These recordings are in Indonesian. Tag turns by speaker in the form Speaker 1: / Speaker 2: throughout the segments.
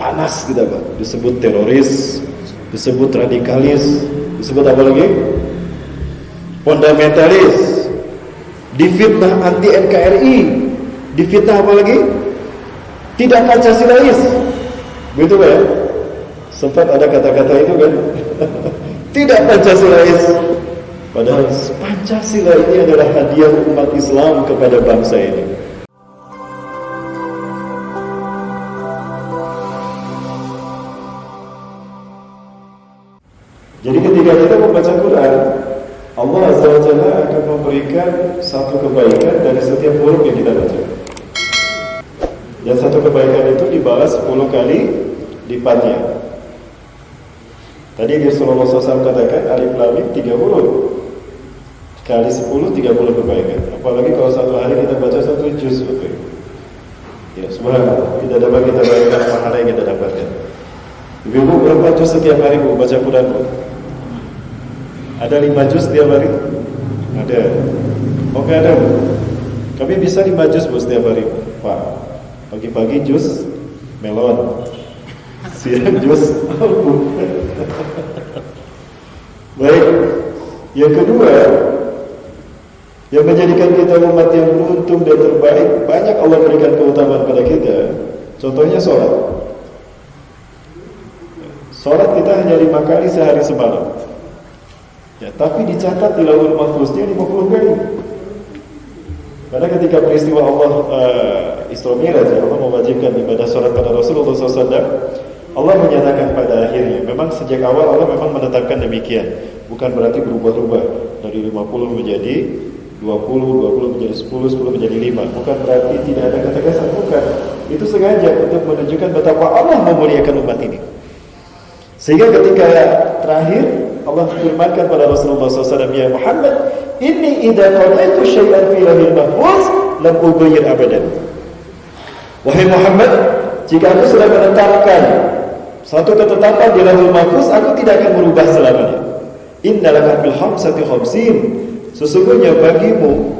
Speaker 1: panas kita Pak, disebut teroris, disebut radikalis, disebut apa lagi? Fundamentalis, difitnah anti NKRI, difitnah apa lagi? Tidak Pancasilais, begitu Pak ya? Sempat ada kata-kata itu kan? Tidak Pancasilais. Padahal Pancasila ini adalah hadiah umat Islam kepada bangsa ini. Jadi ketika kita membaca Quran, Allah Azza wa Jalla akan memberikan satu kebaikan dari setiap huruf yang kita baca. Dan satu kebaikan itu dibalas 10 kali lipatnya. Tadi Rasulullah SAW katakan alif lam mim 3 huruf kali 10 30 kebaikan. Apalagi kalau satu hari kita baca 1 juz, ya subhanallah, tidak dapat kita bayangkan pahala yang kita dapatkan. Ibu berapa juz setiap hari Bu baca Quran Bu? Ada 5 juz setiap hari? Ada. Oke ada Bu. Kami bisa 5 juz Bu setiap hari Pak. Pagi-pagi juz melon, siang juz alpu. Baik. Yang kedua, yang menjadikan kita umat yang beruntung dan terbaik, banyak Allah berikan keutamaan pada kita. Contohnya sholat. Sholat kita hanya 5 kali sehari semalam. Ya, tapi dicatat di lauhul mahfuznya 50 kali. Karena ketika peristiwa Allah Isra Mi'raj, Allah mewajibkan ibadah sholat pada Rasulullah SAW, Allah menyatakan pada akhirnya, memang sejak awal Allah memang menetapkan demikian. Bukan berarti berubah-ubah dari 50 menjadi 20 menjadi 10 menjadi 5. Bukan berarti tidak ada ketegasan, bukan. Itu sengaja untuk menunjukkan betapa Allah memuliakan umat ini. Sehingga ketika terakhir Allah firmankan pada Rasulullah SAW, ya Muhammad, inni idza qadaitu syai'an fi lahil mahfuz lam ughayyir abadan. Wahai Muhammad, jika aku sudah menetapkan satu ketetapan di lahul mahfuz, aku tidak akan berubah selamanya. Innalaka fil khamsati khamsin. Sesungguhnya bagimu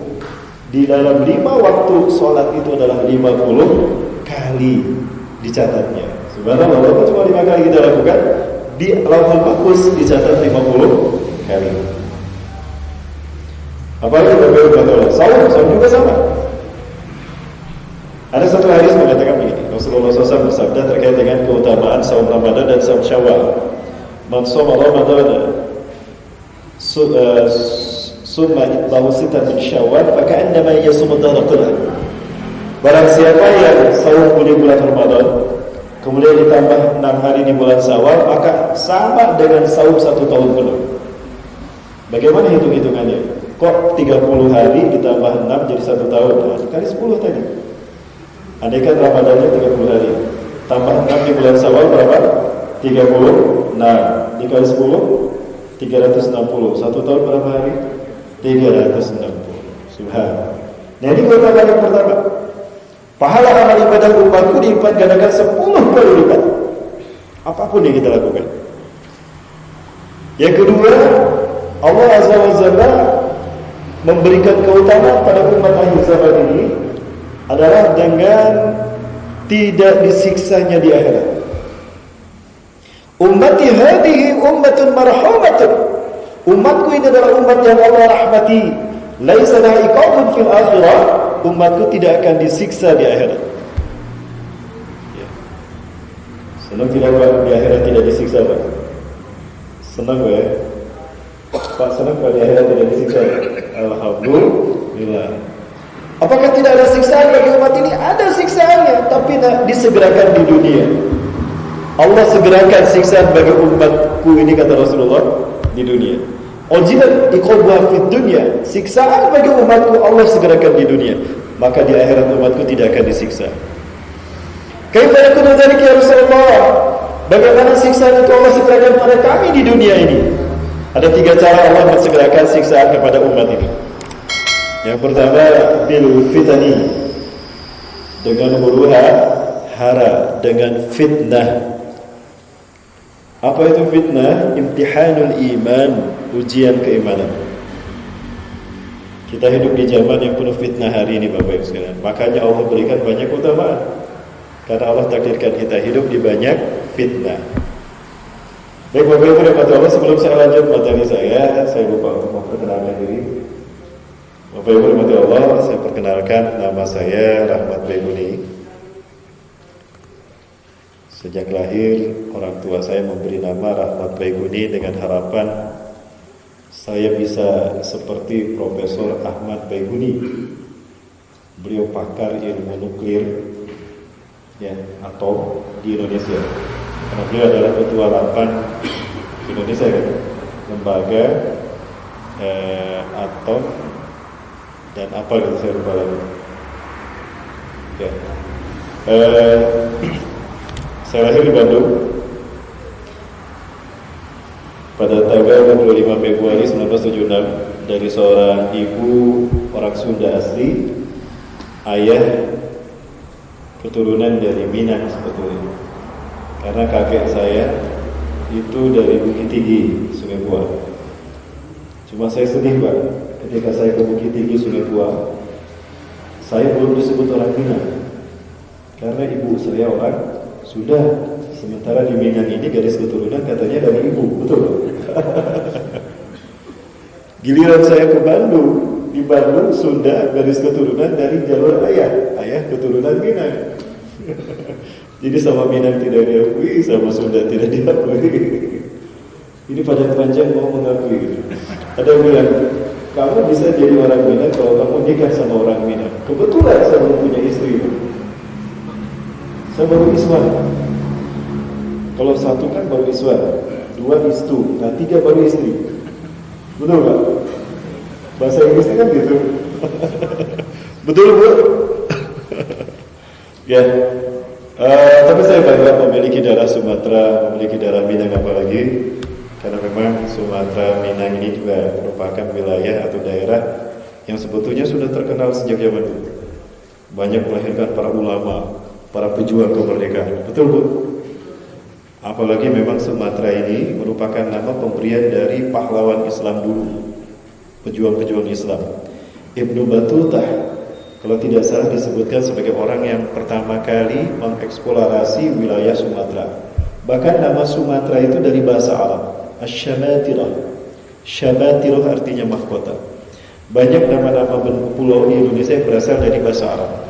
Speaker 1: di dalam 5 waktu sholat itu adalah 50 kali dicatatnya. Subhanallah, walaupun cuma 5 kali kita lakukan, di lauhul mahfuz dicatat 50 kali. Apalagi berbeda saum juga sama. Ada satu hadis mengatakan begini, Rasulullah SAW bersabda terkait dengan keutamaan saum Ramadan dan saum Syawal. Man shoma Ramadan summa itbahu sitan min Syawal faka'annama yasumud dahra kullah. Barang siapa yang saum di bulan Ramadan kemudian ditambah 6 hari di bulan Syawal, maka sama dengan saum 1 tahun penuh. Bagaimana hitung-hitungannya? Kok 30 hari ditambah 6 jadi 1 tahun? Nah, kali 10 tadi. Andaikan Ramadannya 30 hari, tambah 6 di bulan Syawal berapa? 30. Nah, dikali 10 360. 1 tahun berapa hari? 360. Subhanallah. Nah, ini keutamaan yang pertama. Pahala amal ibadah umatku dilipat gandakan 10 kali lipat. Apapun yang kita lakukan. Yang kedua, Allah Azza wa Jalla memberikan keutamaan pada umat akhir zaman ini adalah dengan tidak disiksanya di akhirat. Ummati hadhihi ummatun marhumatun. Umatku ini adalah umat yang Allah rahmati. Laisa laha iqabun fil akhirah. Umatku tidak akan disiksa di akhirat. Ya. Senang tidak Pak di akhirat tidak disiksa Pak? Senang ya? Pak senang Pak di akhirat tidak disiksa? Alhamdulillah. Apakah tidak ada siksaan bagi umat ini? Ada siksaannya, tapi disegerakan di dunia. Allah segerakan siksaan bagi umatku ini, kata Rasulullah, di dunia. Ujilat iqabuha fid dunya. Siksaan bagi umatku Allah segerakan di dunia. Maka di akhirat umatku tidak akan disiksa. Kaifa yakunu dzalika ya Rasulullah? Bagaimana siksaan itu Allah segerakan pada kami di dunia ini? Ada 3 cara Allah mensegerakan siksaan kepada umat ini. Yang pertama, bil fitani, dengan huru-hara, dengan fitnah. Apa itu fitnah? Imtihanul iman, ujian keimanan. Kita hidup di zaman yang penuh fitnah hari ini Bapak Ibu sekalian. Makanya Allah berikan banyak keutamaan. Karena Allah takdirkan kita hidup di banyak fitnah. Baik, Bapak Ibu rahmati Allah, sebelum saya lanjut materi saya lupa untuk memperkenalkan diri. Bapak Ibu rahmati Allah, saya perkenalkan, nama saya Rahmat Baiguni. Sejak lahir, orang tua saya memberi nama Rahmat Baiguni dengan harapan saya bisa seperti Profesor Ahmad Baiguni. Beliau pakar ilmu nuklir ya, atom di Indonesia. Karena beliau adalah ketua LAPAN Indonesia kan, lembaga atom dan apa gitu saya lupa lagi. Ya. Saya lahir di Bandung pada tanggal 25 Februari 1976 dari seorang ibu orang Sunda asli, ayah keturunan dari Minang sebetulnya. Karena kakek saya itu dari Bukit Tinggi, Sungai Buah. Cuma saya sedih Pak, ketika saya ke Bukit Tinggi, Sungai Buah, saya belum disebut orang Minang. Karena ibu saya orang Sunda. Sementara di Minang ini garis keturunan katanya dari ibu, betul? Giliran saya ke Bandung, di Bandung Sunda garis keturunan dari jalur ayah keturunan Minang. Jadi sama Minang tidak diakui, sama Sunda tidak diakui. Ini panjang-panjang mau mengakui. Ada yang bilang, kamu bisa jadi orang Minang kalau kamu nikah sama orang Minang. Kebetulan saya mempunyai istri. Saya baru iswan. Kalau satu kan baru iswan, dua istu, nah tiga baru istri. Betul Pak? Bahasa Inggrisnya kan gitu. Betul Bu? Ya. Tapi saya bangga memiliki darah Sumatera, memiliki darah Minang apalagi, karena memang Sumatera Minang ini juga merupakan wilayah atau daerah yang sebetulnya sudah terkenal sejak zaman dulu. Banyak melahirkan para ulama, para pejuang kemerdekaan. Betul Bu? Apalagi memang Sumatera ini merupakan nama pemberian dari pahlawan Islam dulu, pejuang-pejuang Islam. Ibnu Battuta, kalau tidak salah disebutkan sebagai orang yang pertama kali mengeksplorasi wilayah Sumatera. Bahkan nama Sumatera itu dari bahasa Arab, Asy-Syamatirah. Syamatirah artinya mahkota. Banyak nama-nama pulau di Indonesia yang berasal dari bahasa Arab.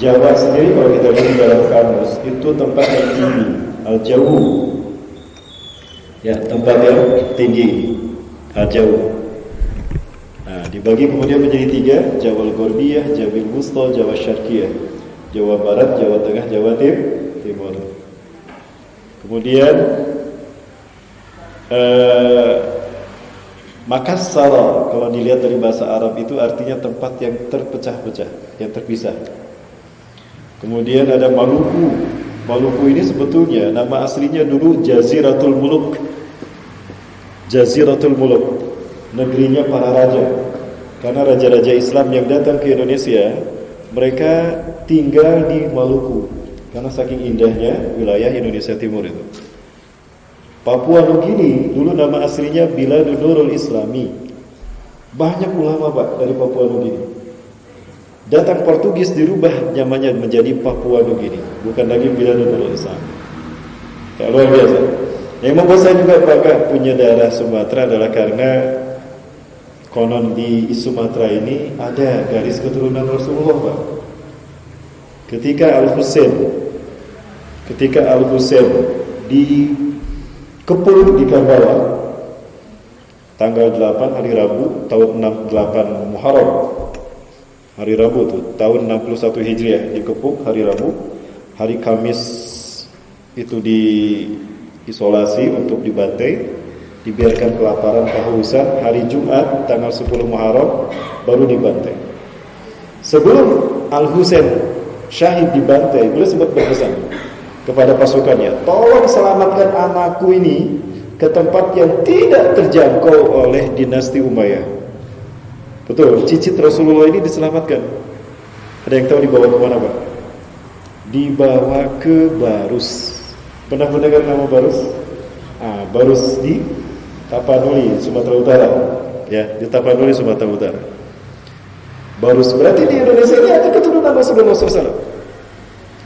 Speaker 1: Jawa sendiri kalau kita lihat dalam kamus itu tempat yang tinggi, al-Jawu. Ya, tempat yang tinggi, al-Jawu. Nah, dibagi kemudian menjadi tiga, Jawa Al-Gharbiyah, Jawa Al-Wusta, Jawa Syarqiyah. Jawa Barat, Jawa Tengah, Jawa Timur. Kemudian Makassar, kalau dilihat dari bahasa Arab itu artinya tempat yang terpecah-pecah, yang terpisah. Kemudian ada Maluku. Maluku ini sebetulnya nama aslinya dulu Jaziratul Muluk. Jaziratul Muluk, negerinya para raja. Karena raja-raja Islam yang datang ke Indonesia, mereka tinggal di Maluku. Karena saking indahnya wilayah Indonesia Timur itu. Papua Nugini dulu nama aslinya Biladun Nurul Islami. Banyak ulama Pak dari Papua Nugini. Datang Portugis dirubah namanya menjadi Papua Nugini, bukan lagi Biladun Nurul Islami. Ya, luar biasa. Yang membuat saya juga bangga punya darah Sumatera adalah karena konon di Sumatera ini ada garis keturunan Rasulullah Pak. Ketika Al-Husain dikepung di Karbala tanggal 8 hari Rabu tahun 68 Muharram. Hari Rabu tuh tahun 61 Hijriah dikepung hari Rabu. Hari Kamis itu diisolasi untuk dibantai, dibiarkan kelaparan kehausan. Hari Jumat tanggal 10 Muharram baru dibantai. Sebelum Al-Husain syahid dibantai, beliau sempat berpesan kepada pasukannya, tolong selamatkan anakku ini ke tempat yang tidak terjangkau oleh dinasti Umayyah. Betul, cicit Rasulullah ini diselamatkan. Ada yang tahu dibawa ke mana Pak? Dibawa ke Barus. Pernah mendengar nama Barus? Barus di Tapanuli, Sumatera Utara. Ya, di Tapanuli, Sumatera Utara. Barus berarti di Indonesia ini ada keturunan Rasulullah SAW.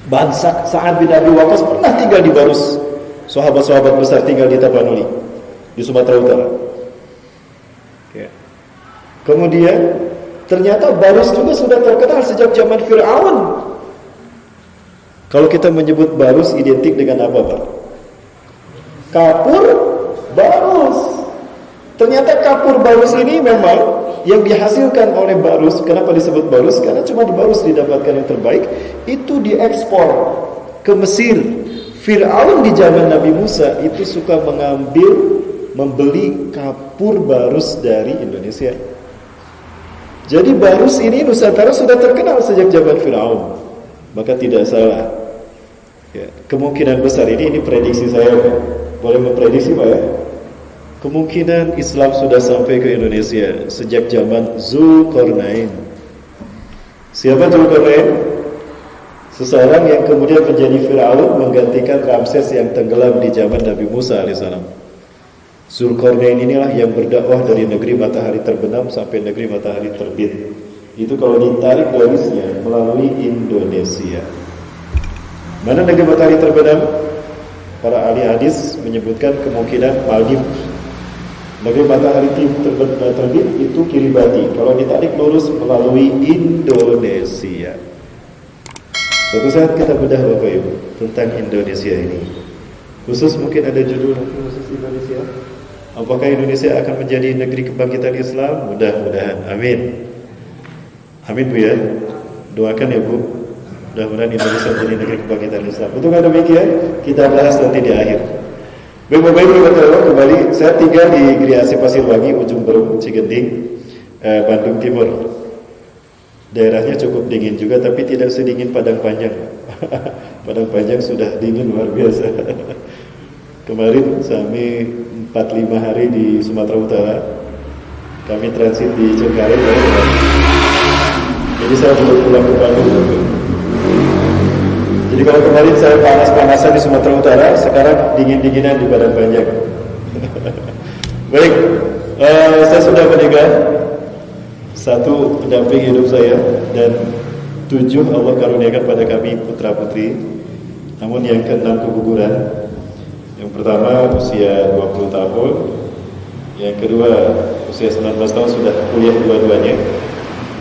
Speaker 1: Bahkan Sa'ad bin Abi Waqqas pernah tinggal di Barus. Sahabat-sahabat besar tinggal di Tapanuli, di Sumatera Utara. Ya. Kemudian ternyata Barus juga sudah terkenal sejak zaman Fir'aun. Kalau kita menyebut Barus identik dengan apa, Pak? Kapur Barus. Ternyata kapur Barus ini memang yang dihasilkan oleh Barus. Kenapa disebut Barus? Karena cuma di Barus didapatkan yang terbaik. Itu diekspor ke Mesir. Fir'aun di zaman Nabi Musa itu suka membeli kapur Barus dari Indonesia. Jadi Barus ini Nusantara sudah terkenal sejak zaman Fir'aun. Maka tidak salah ya, kemungkinan besar ini prediksi saya, boleh memprediksi Pak ya, kemungkinan Islam sudah sampai ke Indonesia sejak zaman Zulkarnain. Siapa Zulkarnain? Seseorang yang kemudian menjadi Fir'aun menggantikan Ramses yang tenggelam di zaman Nabi Musa alaihissalam. Zulkarnain inilah yang berdakwah dari negeri matahari terbenam sampai negeri matahari terbit. Itu kalau ditarik garisnya melalui Indonesia. Mana negeri matahari terbenam? Para ahli hadis menyebutkan kemungkinan Maldives. Negeri matahari terbit itu Kiribati. Kalau ditarik lurus melalui Indonesia. Suatu saat kita bedah Bapak Ibu tentang Indonesia ini. Khusus mungkin ada judul khusus Indonesia. Apakah Indonesia akan menjadi negeri kebangkitan Islam? Mudah-mudahan. Amin. Amin Bu ya. Doakan ya Bu. Mudah-mudahan Indonesia menjadi negeri kebangkitan Islam. Untuk demikian kita bahas nanti di akhir. Bapak Ibu kembali. Saya tinggal di Griasi Pasirwangi, ujung Berung, Cigending, Bandung Timur. Daerahnya cukup dingin juga, tapi tidak sedingin Padang Panjang. Padang Panjang sudah dingin luar biasa. Kemarin kami 4-5 hari di Sumatera Utara. Kami transit di Cengkareng. Jadi saya belum pulang ke Bandung. Jadi kalau kemarin saya panas-panasan di Sumatera Utara, sekarang dingin-dinginan di Padang Panjang. Baik, saya sudah menikah. 1 pendamping hidup saya, dan 7 Allah karuniakan pada kami putra putri. Namun yang ke-6 keguguran. Yang pertama usia 20 tahun, yang kedua usia 19 tahun sudah kuliah dua-duanya,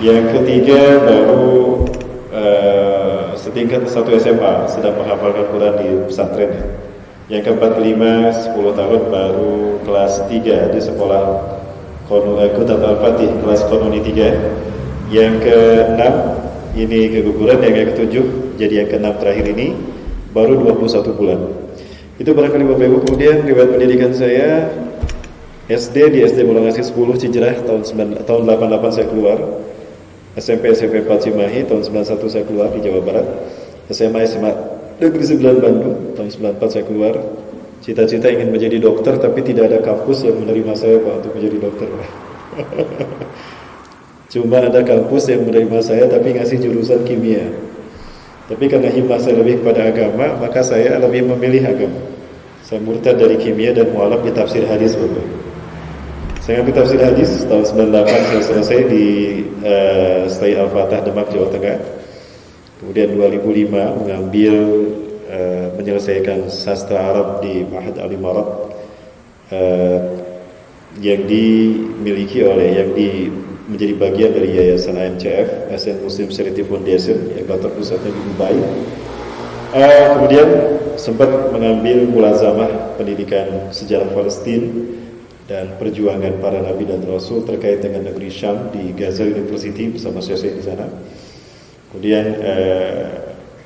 Speaker 1: yang ketiga baru setingkat 1 SMA sedang menghafalkan Quran di pesantren. Yang keempat, kelima 10 tahun baru kelas 3 di sekolah Kutat Al-Fatih kelas Konuni 3. Yang ke-6 ini keguguran. Yang ke-7 jadi yang ke-6 terakhir ini baru 21 bulan. Itu barangkali Bapak Ibu. Kemudian riwayat pendidikan saya SD di SD Mulang Asih 10 Cijerah tahun 88 saya keluar. SMP 4 Cimahi tahun 91 saya keluar di Jawa Barat. SMA Negeri 9 Bandung tahun 94 saya keluar. Cita-cita ingin menjadi dokter, tapi tidak ada kampus yang menerima saya Pak untuk menjadi dokter. Cuma ada kampus yang menerima saya tapi ngasih jurusan kimia. Tapi karena himmah saya lebih kepada agama, maka saya lebih memilih agama. Saya murtad dari kimia dan mualaf di tafsir hadis Bapak. Saya ambil tafsir hadis tahun 98 saya selesai di Stai Al-Fatah Demak Jawa Tengah. Kemudian 2005 mengambil menyelesaikan sastra Arab di Ma'had Al-Imarat yang dimiliki oleh menjadi bagian dari Yayasan AMCF, ASEAN Muslim Charity Foundation yang kantor pusatnya di Dubai. Kemudian sempat mengambil mulazamah pendidikan sejarah Palestina dan perjuangan para nabi dan rasul terkait dengan negeri Syam di Gaza University bersama Syekh di sana. Kemudian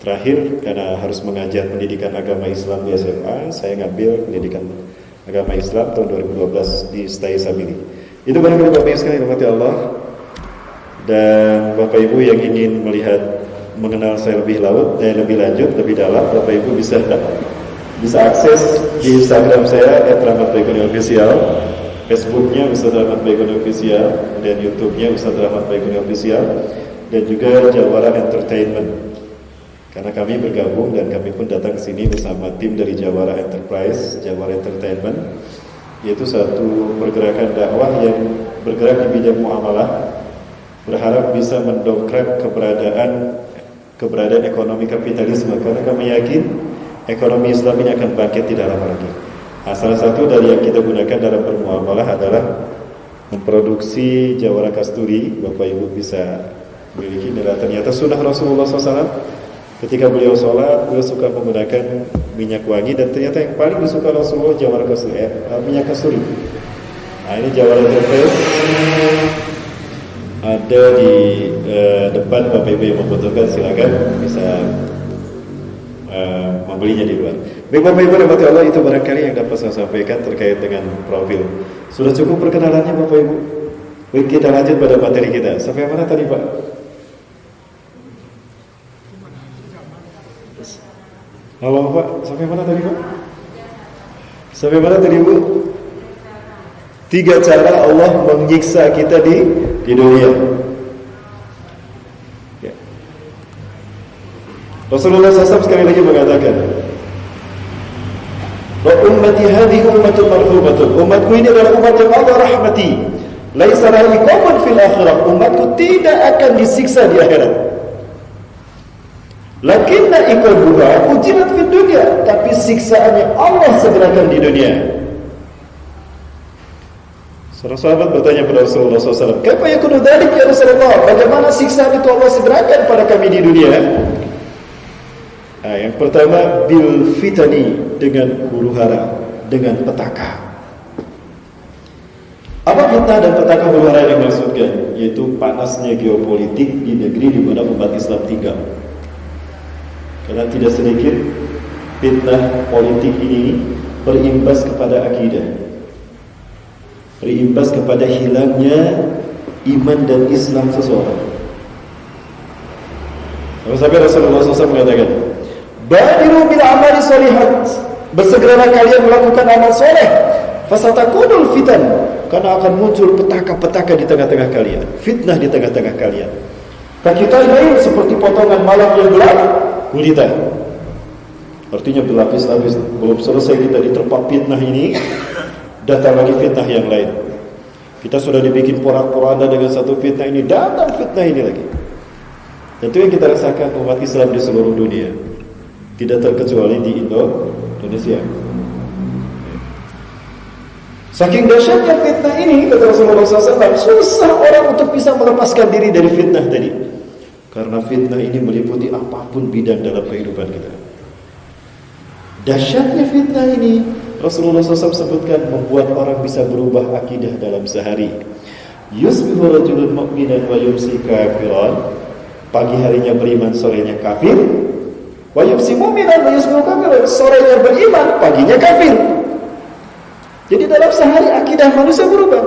Speaker 1: terakhir karena harus mengajar pendidikan agama Islam di SMA, saya ngambil pendidikan agama Islam tahun 2012 di Stai Sabili. Itu barangkali Bapak Ibu sekalian rahmati Allah. Dan Bapak Ibu yang ingin mengenal saya lebih lanjut, lebih dalam, Bapak Ibu bisa akses di Instagram saya @rahmatbaikuniofficial, Facebooknya Ustaz Rahmat Baikuni Official, dan YouTube-nya Ustaz Rahmat Baikuni Official, dan juga Jawara Entertainment. Karena kami bergabung dan kami pun datang ke sini bersama tim dari Jawara Enterprise, Jawara Entertainment, yaitu satu pergerakan dakwah yang bergerak di bidang muamalah, berharap bisa mendongkrak keberadaan keberadaan ekonomi kapitalisme, karena kami yakin ekonomi Islam ini akan bangkit tidak lama lagi. Salah satu dari yang kita gunakan dalam bermuamalah adalah memproduksi jawara kasturi. Bapak Ibu bisa miliki, adalah ternyata sunnah Rasulullah SAW. Ketika beliau sholat, beliau suka menggunakan minyak wangi, dan ternyata yang paling disuka Rasulullah jawara kasturi, minyak kasturi. Nah, ini jawara terbaik. Ada di depan. Bapak Ibu yang membutuhkan silakan bisa membelinya di luar. Baik Bapak Ibu rahmati Allah, itu barangkali yang dapat saya sampaikan terkait dengan profil. Sudah cukup perkenalannya Bapak Ibu? Baik, kita lanjut pada materi kita. Sampai mana tadi Pak? Halo Pak, sampai mana tadi Pak? Sampai mana tadi Bu? 3 cara Allah menyiksa kita di dunia. Ya. Rasulullah SAW sekali lagi mengatakan, wa ummati hadhihi ummatun marhumatun. Umatku ini adalah umat yang Allah rahmati. Laisa laha iqamun fil akhirah. Umatku tidak akan disiksa di akhirat. Lakinna iqabuha ujilat fid dunya. Tapi siksaannya Allah segerakan di dunia. Seorang sahabat bertanya kepada Rasulullah SAW, "Kaifa yakunu dzalik ya Rasulullah? Bagaimana siksaan itu Allah segerakan pada kami di dunia?" Nah, yang pertama, bil fitani, dengan huru-hara, dengan petaka. Apa fitnah dan petaka huru-hara yang dimaksudkan? Yaitu panasnya geopolitik di negeri di mana umat Islam tinggal. Karena tidak sedikit fitnah politik ini berimbas kepada akidah, berimbas kepada hilangnya iman dan Islam seseorang. Sampai Rasulullah SAW mengatakan, badiru bil amali sholihat, bersegeralah kalian melakukan amal soleh, fasatakunul fitan, karena akan muncul petaka-petaka di tengah-tengah kalian, fitnah di tengah-tengah kalian. Kita lain seperti potongan malam yang gelap gulita. Artinya berlapis-lapis. Belum selesai kita diterpa fitnah ini, datang lagi fitnah yang lain. Kita sudah dibikin porak-poranda dengan satu fitnah ini, datang fitnah ini lagi. Tentu yang kita rasakan umat Islam di seluruh dunia, tidak terkecuali di Indonesia. Saking dahsyatnya fitnah ini, kata Rasulullah SAW, susah orang untuk bisa melepaskan diri dari fitnah tadi. Karena fitnah ini meliputi apapun bidang dalam kehidupan kita. Dahsyatnya fitnah ini, Rasulullah SAW sebutkan, membuat orang bisa berubah akidah dalam sehari. Yusbihu rajulun mu'minan wa yumsi kafiran. Pagi harinya beriman, sorenya kafir. Wa yumsi mu'minan wa yusbihu kafiran. Sorenya beriman, paginya kafir. Jadi dalam sehari akidah manusia berubah.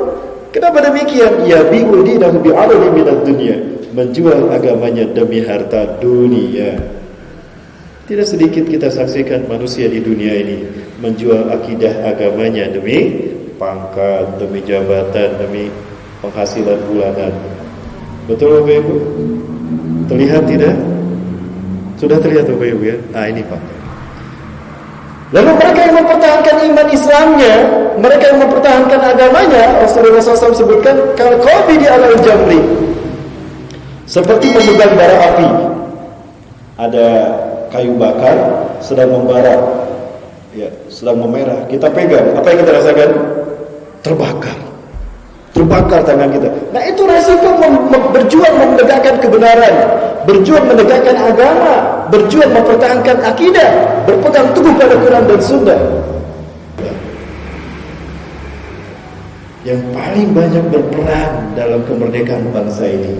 Speaker 1: Kenapa demikian? Ya bi'u dinahu bi'adali minad dunya. Menjual agamanya demi harta dunia. Tidak sedikit kita saksikan manusia di dunia ini menjual akidah agamanya demi pangkat, demi jabatan, demi penghasilan bulanan. Betul Bapak Ibu? Terlihat tidak? Sudah terlihat Bapak Ibu ya? Nah ini Pak. Lalu mereka yang mempertahankan iman Islamnya, mereka yang mempertahankan agamanya, Rasulullah SAW sebutkan, kalau qalbi alal jamri, seperti memegang bara api. Ada kayu bakar sedang membara, ya, sedang memerah. Kita pegang, apa yang kita rasakan? Terbakar tangan kita. Nah itu resiko berjuang menegakkan kebenaran, berjuang menegakkan agama, berjuang mempertahankan akidah, berpegang teguh pada Quran dan Sunnah. Yang paling banyak berperan dalam kemerdekaan bangsa ini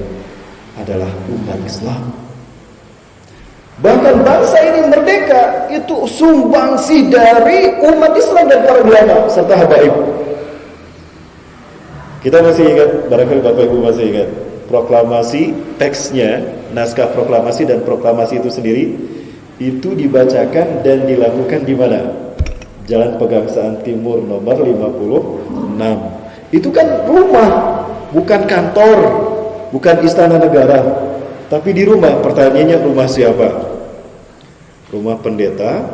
Speaker 1: adalah umat Islam. Bahkan bangsa ini merdeka itu sumbangsi dari umat Islam dan para ulama serta habaib. Kita masih ingat, barangkali Bapak Ibu masih ingat, proklamasi, teksnya, naskah proklamasi dan proklamasi itu sendiri itu dibacakan dan dilakukan di mana? Jalan Pegangsaan Timur nomor 56. Itu kan rumah, bukan kantor, bukan istana negara, tapi di rumah. Pertanyaannya, rumah siapa? Rumah pendeta,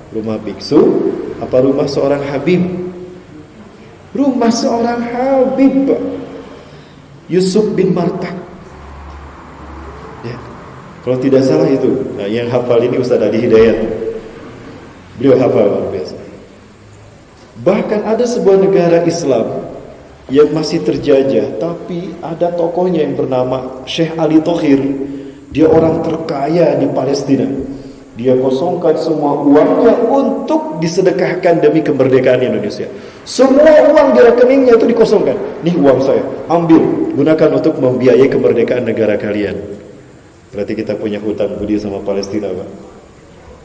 Speaker 1: rumah biksu, apa rumah seorang habib? Rumah seorang habib, Yusuf bin Martak. Ya. Kalau tidak salah itu. Nah, yang hafal ini Ustaz Adi Hidayat. Beliau hafal luar biasa. Bahkan ada sebuah negara Islam yang masih terjajah, tapi ada tokohnya yang bernama Syekh Ali Thohir. Dia orang terkaya di Palestina. Dia kosongkan semua uangnya untuk disedekahkan demi kemerdekaan Indonesia. Semua uang di rekeningnya itu dikosongkan. Nih uang saya, ambil, gunakan untuk membiayai kemerdekaan negara kalian. Berarti kita punya hutang budi sama Palestina, Pak.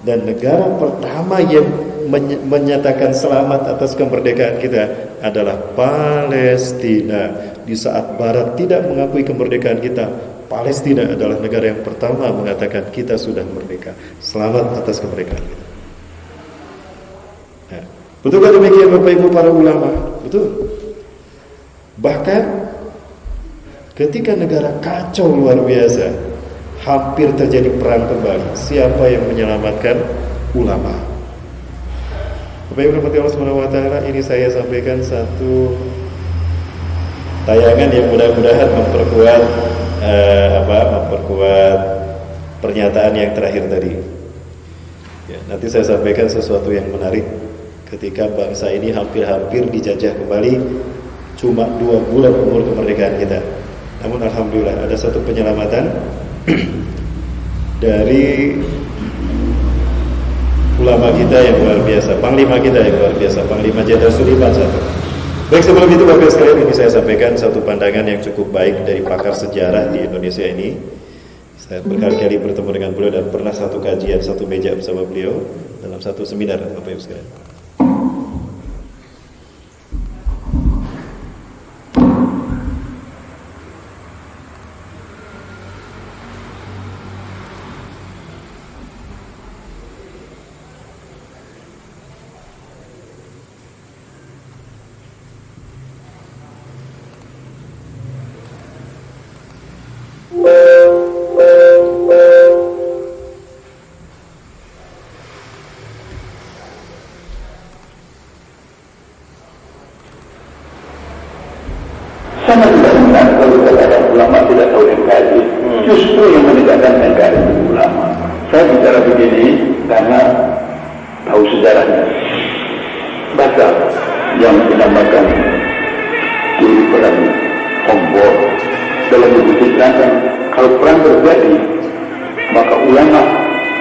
Speaker 1: Dan negara pertama yang menyatakan selamat atas kemerdekaan kita adalah Palestina. Di saat Barat tidak mengakui kemerdekaan kita, Palestina adalah negara yang pertama mengatakan kita sudah merdeka. Selamat atas kemerdekaan kita. Nah, betulkah demikian Bapak Ibu para ulama? Betul. Bahkan ketika negara kacau luar biasa, hampir terjadi perang kembali. Siapa yang menyelamatkan? Ulama. Bapak Ibu rahmati Allah Subhanahu wa taala, ini saya sampaikan satu tayangan yang mudah-mudahan memperkuat pernyataan yang terakhir tadi. Ya, nanti saya sampaikan sesuatu yang menarik ketika bangsa ini hampir-hampir dijajah kembali, cuma 2 bulan umur kemerdekaan kita. Namun alhamdulillah ada satu penyelamatan dari ulama kita yang luar biasa, panglima kita yang luar biasa, Panglima Jenderal Sudirman satu. Baik, sebelum itu Bapak sekalian, ini saya sampaikan satu pandangan yang cukup baik dari pakar sejarah di Indonesia ini. Saya berkali-kali bertemu dengan beliau dan pernah satu kajian, satu meja bersama beliau dalam satu seminar, Bapak Ibu sekalian.
Speaker 2: Justru yang menegakkan negara itu ulama. Saya bicara begini karena tahu sejarahnya. Baca yang dinamakan di perang Hombor dalam buku diterangkan kalau perang terjadi maka ulama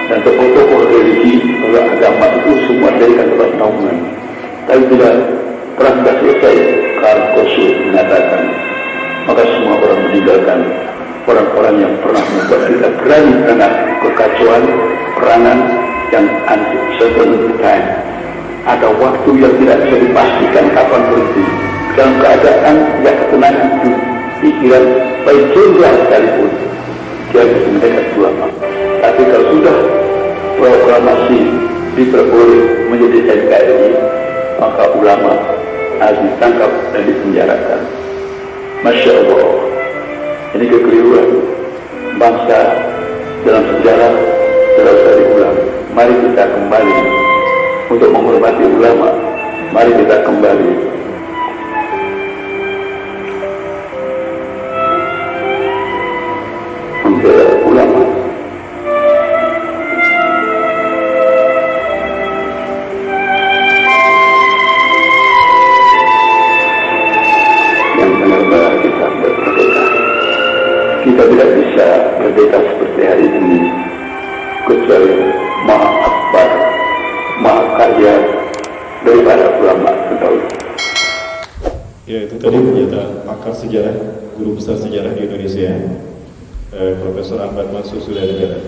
Speaker 2: dan tokoh-tokoh religi atau agama itu semua dari kantor naungan. Tapi bila perang sudah selesai, Karl Kossuth mengatakan maka semua orang meninggalkan orang-orang yang pernah membuat kita berani karena kekacauan, perangan yang uncertain time. Ada waktu yang tidak bisa dipastikan kapan berhenti. Dalam keadaan yang ketenangan itu, pikiran baik jenderal sekalipun, dia bisa mendekat ulama. Tapi kalau sudah proklamasi diperboleh menjadi NKRI, maka ulama harus ditangkap dan dipenjarakan. Masya Allah. Ini kekeliruan bangsa dalam sejarah tidak usah diulang. Mari kita kembali untuk menghormati ulama. Mari kita kembali membela ulama. Yang benar-benar kita merdeka. Kita tidak bisa merdeka seperti hari ini kecuali Maha Akbar, Maha Karya daripada ulama terdahulu.
Speaker 1: Ya, itu tadi pernyataan pakar sejarah, guru besar sejarah di Indonesia, Profesor Ahmad Mansur Sudanegara.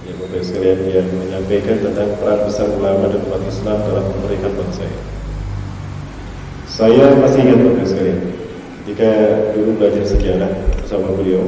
Speaker 1: Ya, Bapak sekalian, yang menyampaikan tentang peran besar ulama dan umat Islam dalam kemerdekaan bangsa. Saya masih ingat Bapak sekalian, ketika dulu belajar sejarah bersama beliau,